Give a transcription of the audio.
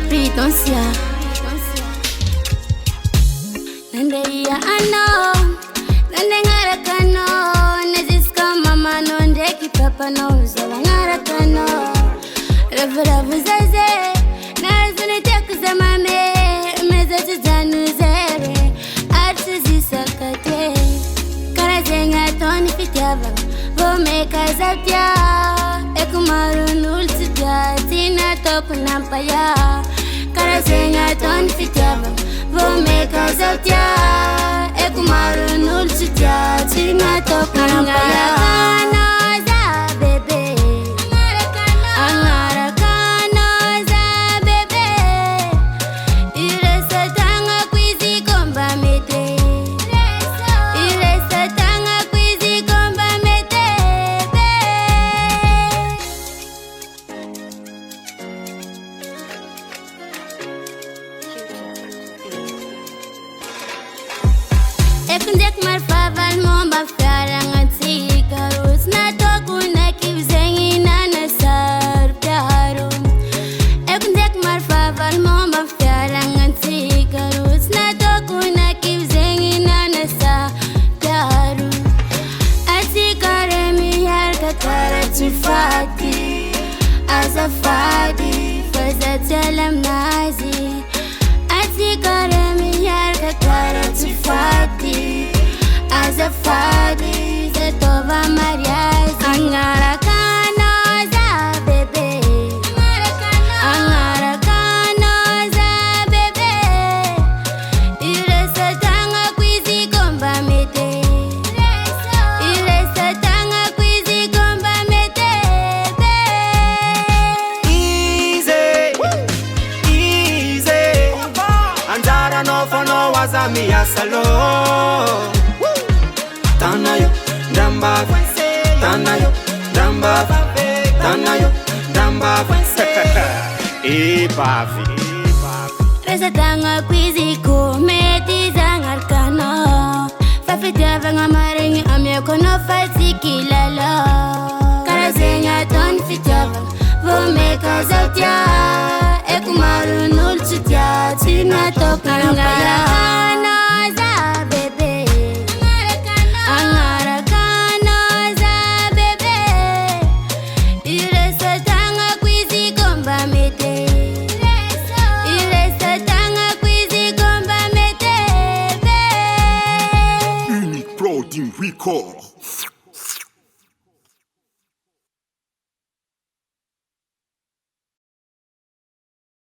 Pridancia. Nandeya anao, Agnaraka no, naziska mama no ndeki papa no, zala Agnaraka no. Ravu zaze, nazuni teku za mame, mezaji janu zere, artizi sakate. Karazenga toni fitiava, vome kazatia, ekumaru nultitia, tina topu nampaya. Karazenga toni fitiava, vome kazatia, ekumaru nultitia, tina topu nampaya. Ekundek mar faval momba fiaranga tika rus na toku na kivzengi na nasar piaro. Ekundek mar faval momba fiaranga tika rus na toku na kivzengi na nasar piaro. Asikare mi yar katara chifati azafadi fazatalam nazi. Asikare mi yar katara chifati azafadi zetova mariazi. Agnaraka no za bebe, Agnaraka no za bebe. Iresa tanga kwizi komba mete, Iresa tanga kwizi komba mete be. Easy, easy. Anjara no fono wazami ya salo. Tanayo, damba, tanayo, damba, tanayo, damba. Pavi. Resa tanga kwizi kumeti zangarkano. Fafita vanga maringi amye kono fatiki lalo. Karazenga ton fitava, vome kazatia, ekumaru nulchitia, tina toka nampaya. Record.